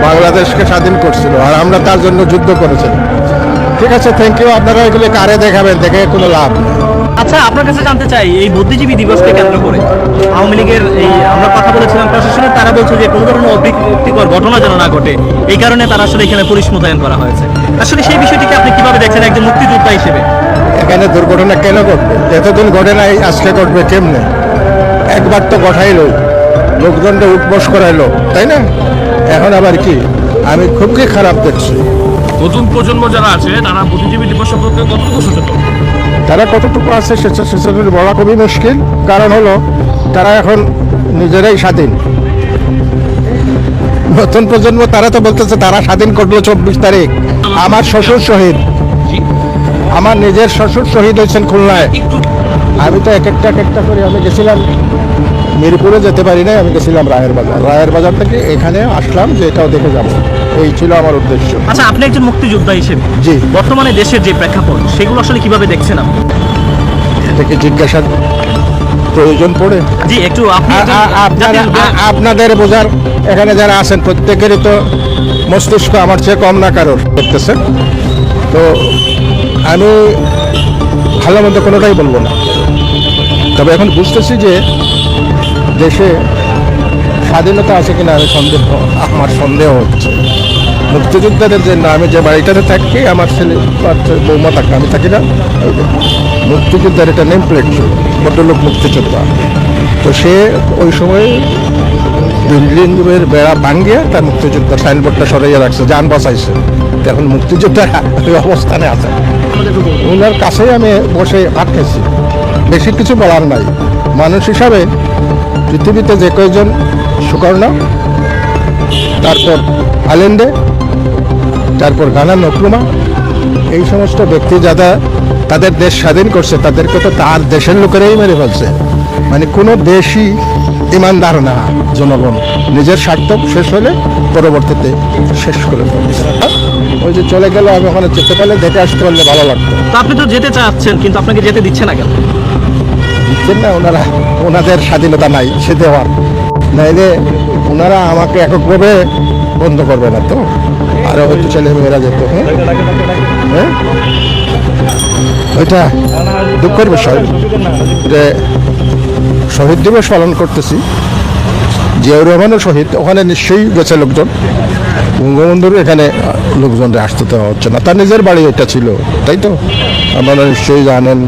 বাংলাদেশকে স্বাধীন করছিল, আর আমরা তার জন্য যুদ্ধ করেছিলাম। ঠিক আছে, থ্যাংক ইউ। আপনারা এগুলি কারে দেখাবেন, দেখে কোনো লাভ নেই। আচ্ছা, আপনার কাছে জানতে চাই, এই বুদ্ধিজীবী দিবসকে কেন্দ্র করে আওয়ামী লীগের আমরা কথা বলেছিলাম প্রশাসনের, তারা বলছে যে কোনো ধরনের অপ্রীতিকর ঘটনা যেন না ঘটে, এই কারণে তারা আসলে এখানে পুলিশ মোতায়েন করা হয়েছে। আসলে সেই বিষয়টিকে আপনি কিভাবে দেখছেন একজন মুক্তিযোদ্ধা হিসেবে? এখানে দুর্ঘটনা কেন ঘটবে? এতদিন ঘটে নাই, আজকে ঘটবে কেমনে? একবার তো ঘটাইলো, লোকজনটা উঠবস করাইলো, তাই না? এখন আবার কি? আমি খুবই খারাপ দেখছি। নতুন প্রজন্ম যারা আছে তারা বুদ্ধিজীবী দিবস সম্পর্কে কতটুকু সচেতন? তারা কতটুকু আছে সেটা বলা খুবই মুশকিল। কারণ হলো তারা এখন নিজেরাই স্বাধীন। নতুন প্রজন্ম তারা তো বলতেছে তারা স্বাধীন করলো 24 তারিখ। আমার শ্বশুর শহীদ, আমার নিজের শ্বশুর শহীদ হয়েছেন খুলনায়। আমি তো এক একটা করে আমি গেছিলাম, মিরপুরে যেতে পারি নাই, আমি গেছিলাম রায়ের বাজার থেকে এখানে আসলাম যে এটাও দেখে যাব, এই ছিল আমার উদ্দেশ্য। আচ্ছা, আপনি একজন মুক্তিযোদ্ধা হিসেবে জি। বর্তমানে দেশের যে প্রেক্ষাপট সেগুলো আসলে কিভাবে দেখছেন আপনি? এটাকে জিজ্ঞাসার প্রয়োজন পড়ে? জি, একটু আপনি আপনাদের বোঝার, এখানে যারা আছেন প্রত্যেকেরই তো মস্তিষ্ক আমার চেয়ে কম না কারোর করতেছে, তো আমি ভালো মন্দ কোনোটাই বলবো না। তবে এখন বুঝতেছি যে দেশে স্বাধীনতা আছে কিনা আমার সন্দেহ হচ্ছে। মুক্তিযোদ্ধাদের জন্য আমি যে বাড়িটাতে থাকি, আমার ছেলে বৌমা থাকে, আমি থাকি না। মুক্তিযোদ্ধার এটা নেম প্লেট ছিল, ভদ্রলোক মুক্তিযোদ্ধা। তো সে ওই সময় বিল্ডিংয়ের বেড়া ভাঙ্গিয়ে তার মুক্তিযোদ্ধার সাইনবোর্ডটা সরাইয়া রাখছে, যান বাঁচাইছে। এখন মুক্তিযোদ্ধা ওই অবস্থানে আছে। ওনার কাছেই আমি বসে ভাত খেয়েছি, বেশি কিছু বলার নাই। মানুষ হিসাবে পৃথিবীতে যে কয়েকজন সুকর্ণ, তারপর আলেন্ডে, তারপর গানা নকরুমা, এই সমস্ত ব্যক্তি যারা তাদের দেশ স্বাধীন করছে তাদেরকে তো তার দেশের লোকেরাই মেরে ফেলছে। মানে কোনো দেশই ইমানদার না, জনগণ নিজের স্বার্থ শেষ হলে পরবর্তীতে শেষ করে ফেলছে। ওই যে চলে গেল, আমি ওখানে যেতে পারলে দেখে আসতে পারলে ভালো লাগতো। তো আপনি তো যেতে চাচ্ছেন, কিন্তু আপনাকে যেতে দিচ্ছে না কেন? দিচ্ছেন না ওনারা, ওনাদের স্বাধীনতা নাই সে দেওয়ার, নাইলে ওনারা আমাকে এককভাবে বন্ধ করবে না তো, আরও হয়তো ছেলে মেয়েরা যেত। হ্যাঁ, ওইটা দুঃখের বিষয় যে শহীদ দিবস পালন করতেছি, জিয়াউর রহমানও শহীদ, ওখানে নিশ্চয়ই গেছে লোকজন। বঙ্গবন্ধুর এখানে লোকজনরা আসতে দেওয়া হচ্ছে না, তার নিজের বাড়ি এটা ছিল, তাই তো? আপনারা নিশ্চয়ই জানেন।